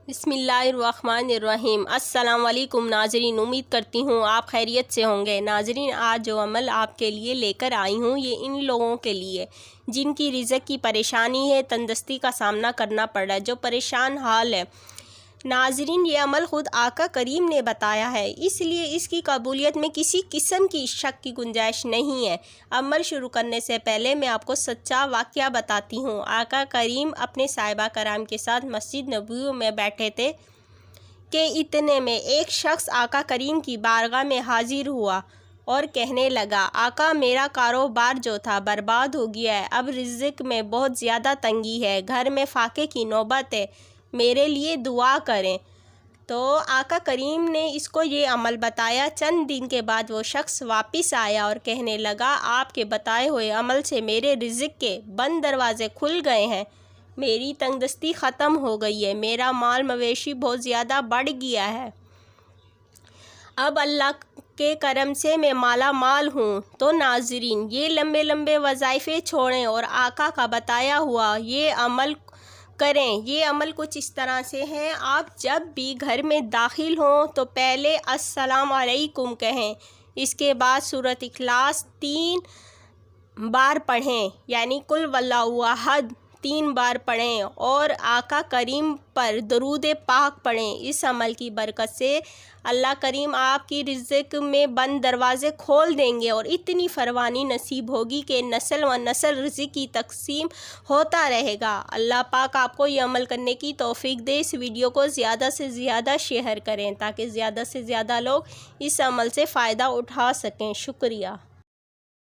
بسم اللہ الرحمن الرحیم۔ السلام علیکم ناظرین، امید کرتی ہوں آپ خیریت سے ہوں گے۔ ناظرین، آج جو عمل آپ کے لیے لے کر آئی ہوں یہ ان لوگوں کے لیے جن کی رزق کی پریشانی ہے، تندرستی کا سامنا کرنا پڑ رہا ہے، جو پریشان حال ہے۔ ناظرین، یہ عمل خود آقا کریم نے بتایا ہے، اس لیے اس کی قبولیت میں کسی قسم کی شک کی گنجائش نہیں ہے۔ عمل شروع کرنے سے پہلے میں آپ کو سچا واقعہ بتاتی ہوں۔ آقا کریم اپنے صحابہ کرام کے ساتھ مسجد نبوی میں بیٹھے تھے کہ اتنے میں ایک شخص آقا کریم کی بارگاہ میں حاضر ہوا اور کہنے لگا، آقا میرا کاروبار جو تھا برباد ہو گیا ہے، اب رزق میں بہت زیادہ تنگی ہے، گھر میں فاقے کی نوبت ہے، میرے لیے دعا کریں۔ تو آقا کریم نے اس کو یہ عمل بتایا۔ چند دن کے بعد وہ شخص واپس آیا اور کہنے لگا، آپ کے بتائے ہوئے عمل سے میرے رزق کے بند دروازے کھل گئے ہیں، میری تنگدستی ختم ہو گئی ہے، میرا مال مویشی بہت زیادہ بڑھ گیا ہے، اب اللہ کے کرم سے میں مالا مال ہوں۔ تو ناظرین، یہ لمبے لمبے وظائفے چھوڑیں اور آقا کا بتایا ہوا یہ عمل کریں۔ یہ عمل کچھ اس طرح سے ہیں، آپ جب بھی گھر میں داخل ہوں تو پہلے السلام علیکم کہیں، اس کے بعد سورۃ اخلاص 3 بار پڑھیں، یعنی قل واللہ احد 3 بار پڑھیں اور آقا کریم پر درود پاک پڑھیں۔ اس عمل کی برکت سے اللہ کریم آپ کی رزق میں بند دروازے کھول دیں گے اور اتنی فراوانی نصیب ہوگی کہ نسل و نسل رزق کی تقسیم ہوتا رہے گا۔ اللہ پاک آپ کو یہ عمل کرنے کی توفیق دے۔ اس ویڈیو کو زیادہ سے زیادہ شیئر کریں تاکہ زیادہ سے زیادہ لوگ اس عمل سے فائدہ اٹھا سکیں۔ شکریہ۔